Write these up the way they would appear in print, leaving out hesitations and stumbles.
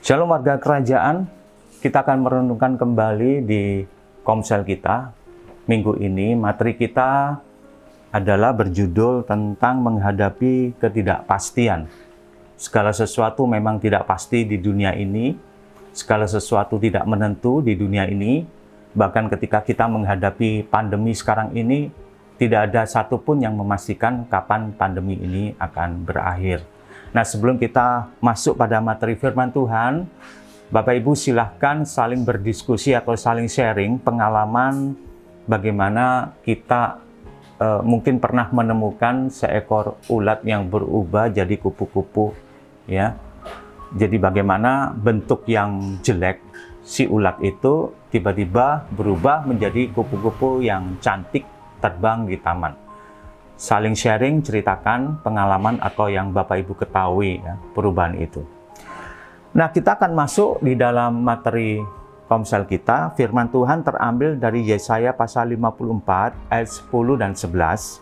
Shalom warga kerajaan, kita akan merenungkan kembali di Komsel kita. Minggu ini materi kita adalah berjudul tentang menghadapi ketidakpastian. Segala sesuatu memang tidak pasti di dunia ini, segala sesuatu tidak menentu di dunia ini. Bahkan ketika kita menghadapi pandemi sekarang ini, tidak ada satupun yang memastikan kapan pandemi ini akan berakhir. Nah, sebelum kita masuk pada materi firman Tuhan, Bapak Ibu silahkan saling berdiskusi atau saling sharing pengalaman bagaimana kita mungkin pernah menemukan seekor ulat yang berubah jadi kupu-kupu, ya. Jadi bagaimana bentuk yang jelek si ulat itu tiba-tiba berubah menjadi kupu-kupu yang cantik terbang di taman. Saling sharing, ceritakan pengalaman atau yang Bapak Ibu ketahui, ya, perubahan itu. Nah, kita akan masuk di dalam materi Komsel kita. Firman Tuhan terambil dari Yesaya pasal 54 ayat 10 dan 11.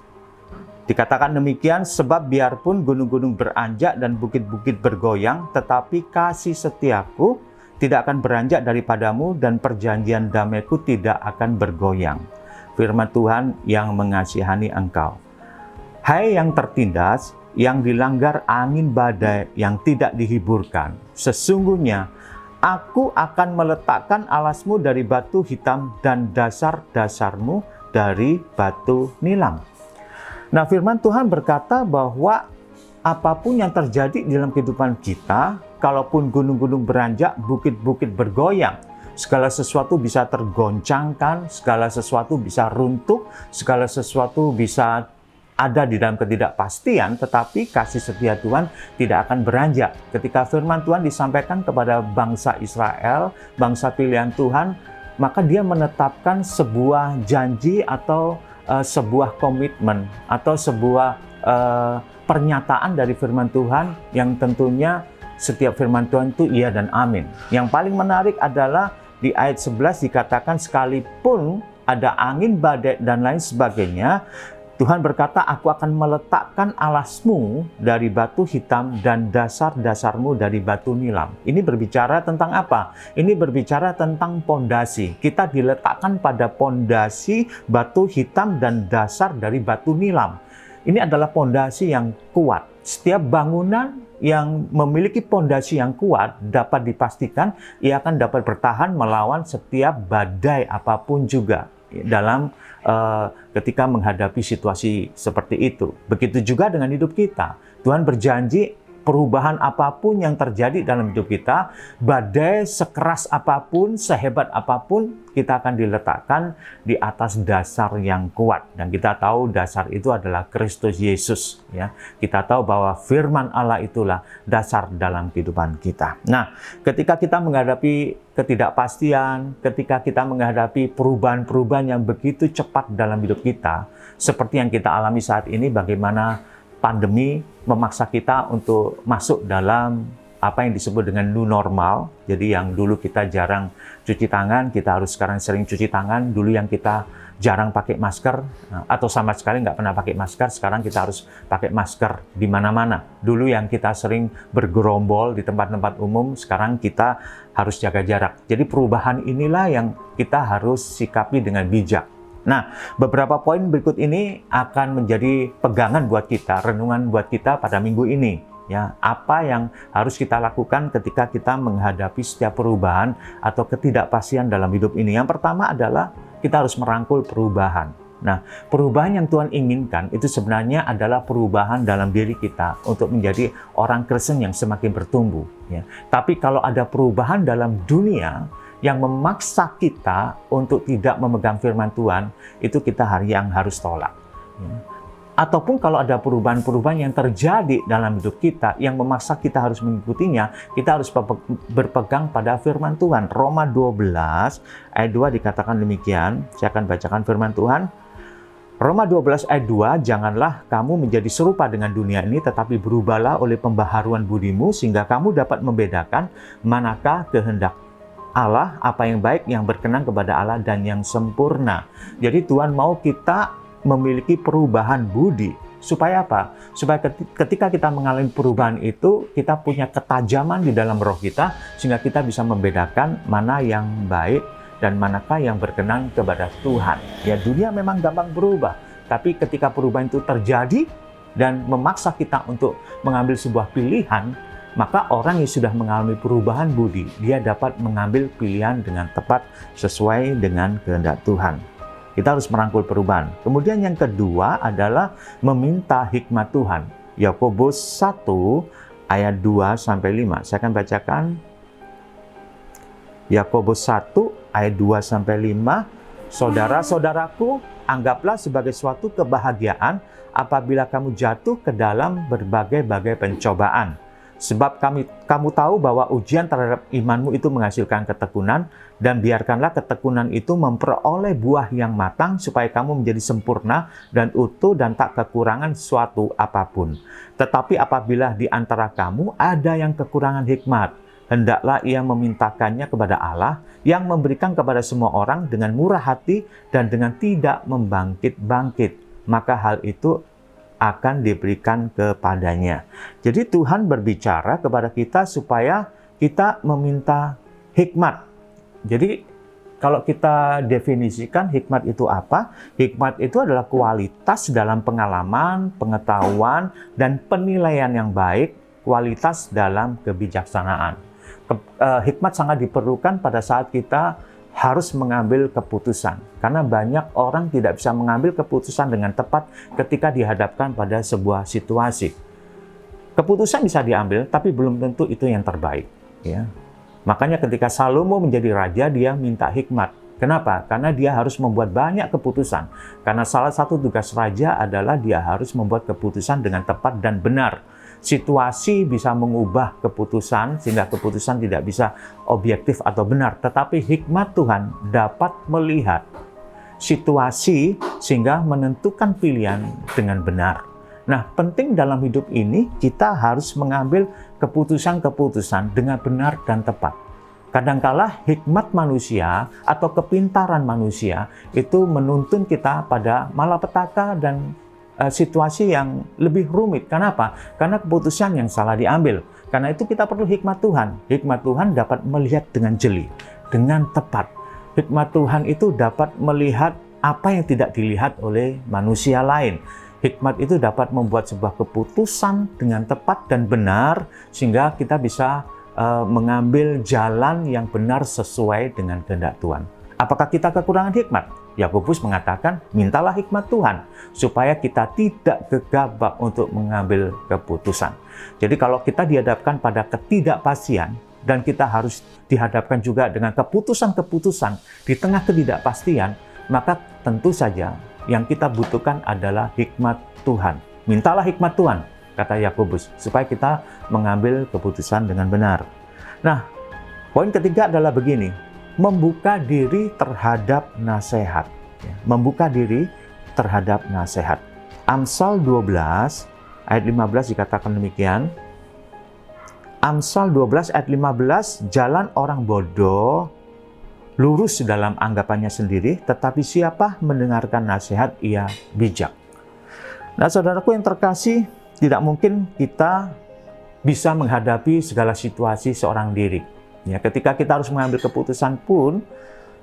Dikatakan demikian, sebab biarpun gunung-gunung beranjak dan bukit-bukit bergoyang, tetapi kasih setiaku tidak akan beranjak daripadamu dan perjanjian damaiku tidak akan bergoyang. Firman Tuhan yang mengasihani engkau. Hai yang tertindas, yang dilanggar angin badai yang tidak dihiburkan. Sesungguhnya, aku akan meletakkan alasmu dari batu hitam dan dasar-dasarmu dari batu nilam. Nah, firman Tuhan berkata bahwa apapun yang terjadi di dalam kehidupan kita, kalaupun gunung-gunung beranjak, bukit-bukit bergoyang, segala sesuatu bisa tergoncangkan, segala sesuatu bisa runtuh, segala sesuatu bisa ada di dalam ketidakpastian, tetapi kasih setia Tuhan tidak akan beranjak. Ketika firman Tuhan disampaikan kepada bangsa Israel, bangsa pilihan Tuhan, maka dia menetapkan sebuah janji atau sebuah komitmen atau sebuah pernyataan dari firman Tuhan yang tentunya setiap firman Tuhan itu iya dan amin. Yang paling menarik adalah di ayat 11 dikatakan sekalipun ada angin badai dan lain sebagainya, Tuhan berkata, aku akan meletakkan alasmu dari batu hitam dan dasar-dasarmu dari batu nilam. Ini berbicara tentang apa? Ini berbicara tentang pondasi. Kita diletakkan pada pondasi batu hitam dan dasar dari batu nilam. Ini adalah pondasi yang kuat. Setiap bangunan yang memiliki pondasi yang kuat dapat dipastikan ia akan dapat bertahan melawan setiap badai apapun juga dalam ketika menghadapi situasi seperti itu. Begitu juga dengan hidup kita. Tuhan berjanji perubahan apapun yang terjadi dalam hidup kita, badai sekeras apapun, sehebat apapun, kita akan diletakkan di atas dasar yang kuat. Dan kita tahu dasar itu adalah Kristus Yesus. Ya. Kita tahu bahwa firman Allah itulah dasar dalam kehidupan kita. Nah, ketika kita menghadapi ketidakpastian, ketika kita menghadapi perubahan-perubahan yang begitu cepat dalam hidup kita, seperti yang kita alami saat ini, bagaimana pandemi memaksa kita untuk masuk dalam apa yang disebut dengan new normal. Jadi yang dulu kita jarang cuci tangan, kita harus sekarang sering cuci tangan. Dulu yang kita jarang pakai masker, atau sama sekali nggak pernah pakai masker, sekarang kita harus pakai masker di mana-mana. Dulu yang kita sering bergerombol di tempat-tempat umum, sekarang kita harus jaga jarak. Jadi perubahan inilah yang kita harus sikapi dengan bijak. Nah, beberapa poin berikut ini akan menjadi pegangan buat kita, renungan buat kita pada minggu ini. Ya, apa yang harus kita lakukan ketika kita menghadapi setiap perubahan atau ketidakpastian dalam hidup ini. Yang pertama adalah kita harus merangkul perubahan. Nah, perubahan yang Tuhan inginkan itu sebenarnya adalah perubahan dalam diri kita untuk menjadi orang Kristen yang semakin bertumbuh. Ya. Tapi kalau ada perubahan dalam dunia yang memaksa kita untuk tidak memegang firman Tuhan, itu kita yang harus tolak. Ya. Ataupun kalau ada perubahan-perubahan yang terjadi dalam hidup kita yang memaksa kita harus mengikutinya, kita harus berpegang pada firman Tuhan. Roma 12 ayat 2 dikatakan demikian. Saya akan bacakan firman Tuhan. Roma 12 ayat 2, janganlah kamu menjadi serupa dengan dunia ini, tetapi berubahlah oleh pembaharuan budimu, sehingga kamu dapat membedakan manakah kehendak Allah, apa yang baik, yang berkenan kepada Allah, dan yang sempurna. Jadi Tuhan mau kita memiliki perubahan budi, Supaya apa? Supaya ketika kita mengalami perubahan itu, kita punya ketajaman di dalam roh kita, sehingga kita bisa membedakan mana yang baik dan manakah yang berkenan kepada Tuhan. Ya, dunia memang gampang berubah, tapi ketika perubahan itu terjadi dan memaksa kita untuk mengambil sebuah pilihan, maka orang yang sudah mengalami perubahan budi, dia dapat mengambil pilihan dengan tepat sesuai dengan kehendak Tuhan. Kita harus merangkul perubahan. Kemudian yang kedua adalah meminta hikmat Tuhan. Yakobus 1 ayat 2-5. Saya akan bacakan. Yakobus 1 ayat 2-5. Saudara-saudaraku, anggaplah sebagai suatu kebahagiaan apabila kamu jatuh ke dalam berbagai-bagai pencobaan. Sebab kamu tahu bahwa ujian terhadap imanmu itu menghasilkan ketekunan, dan biarkanlah ketekunan itu memperoleh buah yang matang supaya kamu menjadi sempurna dan utuh dan tak kekurangan suatu apapun. Tetapi apabila di antara kamu ada yang kekurangan hikmat, hendaklah ia memintakannya kepada Allah yang memberikan kepada semua orang dengan murah hati dan dengan tidak membangkit-bangkit. Maka hal itu akan diberikan kepadanya. Jadi Tuhan berbicara kepada kita supaya kita meminta hikmat. Jadi kalau kita definisikan hikmat itu apa? Hikmat itu adalah kualitas dalam pengalaman, pengetahuan, dan penilaian yang baik, kualitas dalam kebijaksanaan. Hikmat sangat diperlukan pada saat kita harus mengambil keputusan. Karena banyak orang tidak bisa mengambil keputusan dengan tepat ketika dihadapkan pada sebuah situasi. Keputusan bisa diambil, tapi belum tentu itu yang terbaik. Ya. Makanya ketika Salomo menjadi raja, dia minta hikmat. Kenapa? Karena dia harus membuat banyak keputusan. Karena salah satu tugas raja adalah dia harus membuat keputusan dengan tepat dan benar. Situasi bisa mengubah keputusan sehingga keputusan tidak bisa objektif atau benar, tetapi hikmat Tuhan dapat melihat situasi sehingga menentukan pilihan dengan benar. Nah, penting dalam hidup ini kita harus mengambil keputusan-keputusan dengan benar dan tepat. Kadangkala hikmat manusia atau kepintaran manusia itu menuntun kita pada malapetaka dan situasi yang lebih rumit. Kenapa? Karena keputusan yang salah diambil. Karena itu kita perlu hikmat Tuhan. Hikmat Tuhan dapat melihat dengan jeli, dengan tepat. Hikmat Tuhan itu dapat melihat apa yang tidak dilihat oleh manusia lain. Hikmat itu dapat membuat sebuah keputusan dengan tepat dan benar, sehingga kita bisa mengambil jalan yang benar sesuai dengan kehendak Tuhan. Apakah kita kekurangan hikmat? Yakobus mengatakan, mintalah hikmat Tuhan, supaya kita tidak gegabah untuk mengambil keputusan. Jadi kalau kita dihadapkan pada ketidakpastian, dan kita harus dihadapkan juga dengan keputusan-keputusan di tengah ketidakpastian, maka tentu saja yang kita butuhkan adalah hikmat Tuhan. Mintalah hikmat Tuhan, kata Yakobus, supaya kita mengambil keputusan dengan benar. Nah, poin ketiga adalah begini, membuka diri terhadap nasihat. Membuka diri terhadap nasihat. Amsal 12 ayat 15 dikatakan demikian. Amsal 12 ayat 15, jalan orang bodoh lurus dalam anggapannya sendiri, tetapi siapa mendengarkan nasihat ia bijak. Nah, saudaraku yang terkasih, tidak mungkin kita bisa menghadapi segala situasi seorang diri. Ya, ketika kita harus mengambil keputusan pun,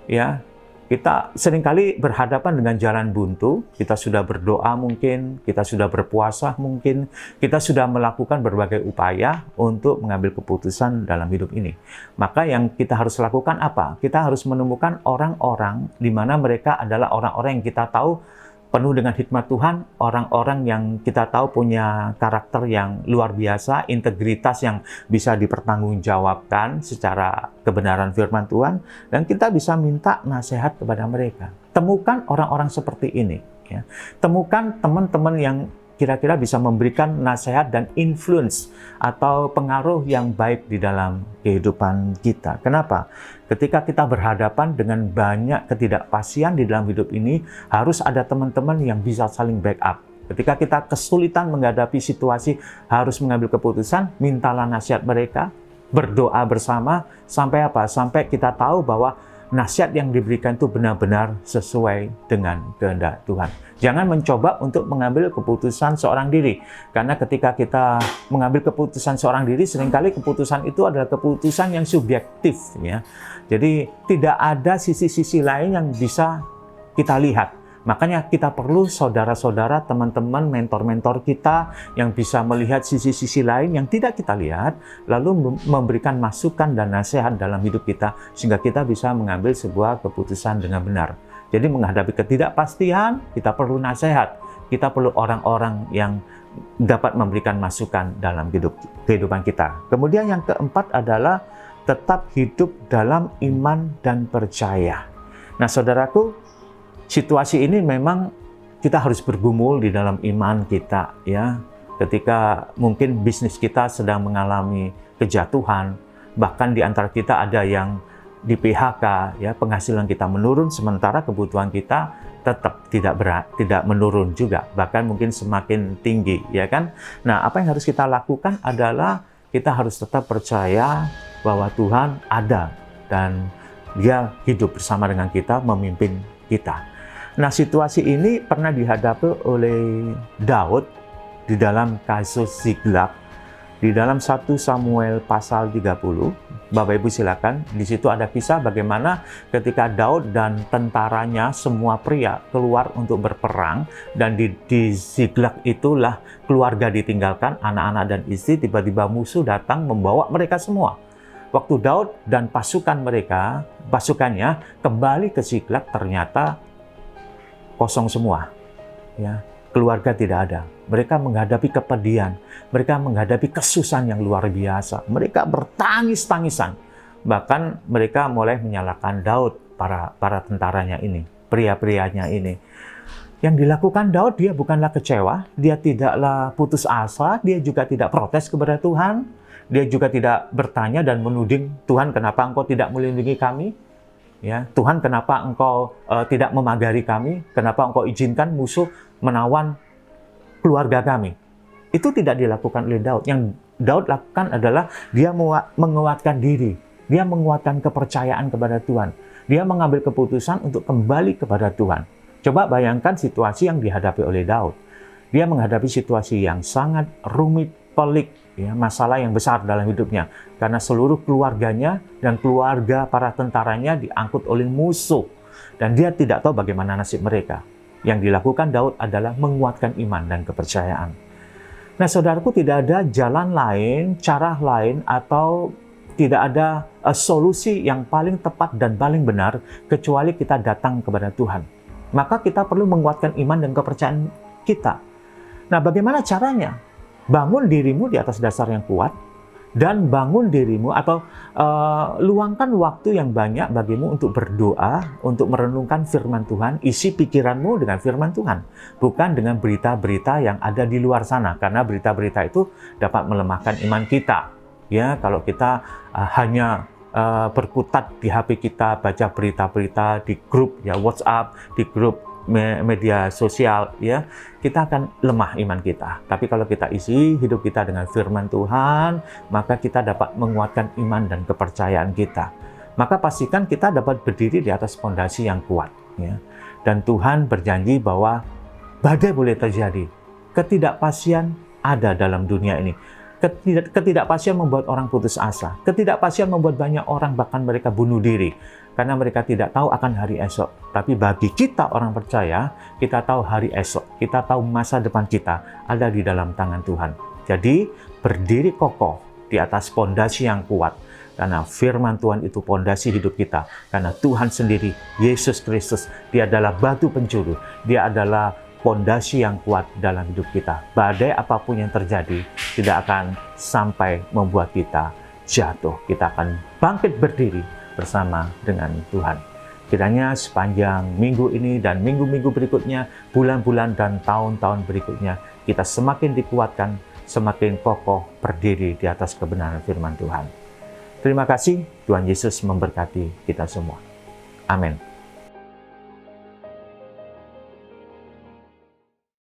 ya, kita seringkali berhadapan dengan jalan buntu. Kita sudah berdoa mungkin, kita sudah berpuasa mungkin, kita sudah melakukan berbagai upaya untuk mengambil keputusan dalam hidup ini. Maka yang kita harus lakukan apa? Kita harus menemukan orang-orang di mana mereka adalah orang-orang yang kita tahu penuh dengan hikmat Tuhan, orang-orang yang kita tahu punya karakter yang luar biasa, integritas yang bisa dipertanggungjawabkan secara kebenaran firman Tuhan, dan kita bisa minta nasihat kepada mereka. Temukan orang-orang seperti ini. Ya. Temukan teman-teman yang kira-kira bisa memberikan nasihat dan influence atau pengaruh yang baik di dalam kehidupan kita. Kenapa? Ketika kita berhadapan dengan banyak ketidakpastian di dalam hidup ini, harus ada teman-teman yang bisa saling backup. Ketika kita kesulitan menghadapi situasi, harus mengambil keputusan, mintalah nasihat mereka, berdoa bersama, sampai apa? Sampai kita tahu bahwa nasihat yang diberikan itu benar-benar sesuai dengan kehendak Tuhan. Jangan mencoba untuk mengambil keputusan seorang diri. Karena ketika kita mengambil keputusan seorang diri, seringkali keputusan itu adalah keputusan yang subjektif, ya. Jadi tidak ada sisi-sisi lain yang bisa kita lihat. Makanya kita perlu saudara-saudara, teman-teman, mentor-mentor kita yang bisa melihat sisi-sisi lain yang tidak kita lihat, lalu memberikan masukan dan nasihat dalam hidup kita, sehingga kita bisa mengambil sebuah keputusan dengan benar. Jadi menghadapi ketidakpastian, kita perlu nasihat. Kita perlu orang-orang yang dapat memberikan masukan dalam kehidupan kita. Kemudian yang keempat adalah tetap hidup dalam iman dan percaya. Nah, saudaraku, situasi ini memang kita harus bergumul di dalam iman kita, ya. Ketika mungkin bisnis kita sedang mengalami kejatuhan, bahkan di antara kita ada yang di PHK, ya, penghasilan kita menurun, sementara kebutuhan kita tetap tidak menurun juga, bahkan mungkin semakin tinggi, ya kan? Nah, apa yang harus kita lakukan adalah kita harus tetap percaya bahwa Tuhan ada dan Dia hidup bersama dengan kita, memimpin kita. Nah, situasi ini pernah dihadapi oleh Daud di dalam kasus Ziklag. Di dalam 1 Samuel pasal 30, Bapak Ibu silakan, di situ ada kisah bagaimana ketika Daud dan tentaranya, semua pria keluar untuk berperang, dan di Ziklag itulah keluarga ditinggalkan, anak-anak dan istri, tiba-tiba musuh datang membawa mereka semua. Waktu Daud dan pasukannya kembali ke Ziklag, ternyata kosong semua, ya, keluarga tidak ada. Mereka menghadapi kepedihan, mereka menghadapi kesusahan yang luar biasa. Mereka bertangis-tangisan, bahkan mereka mulai menyalahkan Daud, para tentaranya ini, pria-prianya ini. Yang dilakukan Daud, dia bukanlah kecewa, dia tidaklah putus asa, dia juga tidak protes kepada Tuhan, dia juga tidak bertanya dan menuding Tuhan, kenapa engkau tidak melindungi kami? Ya, Tuhan, kenapa engkau tidak memagari kami? Kenapa engkau izinkan musuh menawan keluarga kami? Itu tidak dilakukan oleh Daud. Yang Daud lakukan adalah dia menguatkan diri. Dia menguatkan kepercayaan kepada Tuhan. Dia mengambil keputusan untuk kembali kepada Tuhan. Coba bayangkan situasi yang dihadapi oleh Daud. Dia menghadapi situasi yang sangat rumit, pelik, ya, masalah yang besar dalam hidupnya. Karena seluruh keluarganya dan keluarga para tentaranya diangkut oleh musuh. Dan dia tidak tahu bagaimana nasib mereka. Yang dilakukan Daud adalah menguatkan iman dan kepercayaan. Nah, saudaraku, tidak ada jalan lain, cara lain, atau tidak ada solusi yang paling tepat dan paling benar kecuali kita datang kepada Tuhan. Maka kita perlu menguatkan iman dan kepercayaan kita. Nah, bagaimana caranya? Bangun dirimu di atas dasar yang kuat, dan bangun dirimu atau luangkan waktu yang banyak bagimu untuk berdoa, untuk merenungkan firman Tuhan. Isi pikiranmu dengan firman Tuhan, bukan dengan berita-berita yang ada di luar sana, karena berita-berita itu dapat melemahkan iman kita. Ya, kalau kita hanya berkutat di HP kita, baca berita-berita di grup, ya, WhatsApp, di grup media sosial, ya, kita akan lemah iman kita. Tapi kalau kita isi hidup kita dengan firman Tuhan, maka kita dapat menguatkan iman dan kepercayaan kita. Maka pastikan kita dapat berdiri di atas fondasi yang kuat, ya. Dan Tuhan berjanji bahwa badai boleh terjadi, ketidakpastian ada dalam dunia ini. Ketidakpastian membuat orang putus asa. Ketidakpastian membuat banyak orang bahkan mereka bunuh diri. Karena mereka tidak tahu akan hari esok. Tapi bagi kita orang percaya, kita tahu hari esok. Kita tahu masa depan kita ada di dalam tangan Tuhan. Jadi, berdiri kokoh di atas fondasi yang kuat. Karena firman Tuhan itu fondasi hidup kita. Karena Tuhan sendiri, Yesus Kristus, Dia adalah batu penjuru. Dia adalah fondasi yang kuat dalam hidup kita. Badai apapun yang terjadi tidak akan sampai membuat kita jatuh. Kita akan bangkit berdiri bersama dengan Tuhan. Kiranya sepanjang minggu ini dan minggu-minggu berikutnya, bulan-bulan dan tahun-tahun berikutnya, kita semakin dikuatkan, semakin kokoh berdiri di atas kebenaran firman Tuhan. Terima kasih, Tuhan Yesus memberkati kita semua. Amin.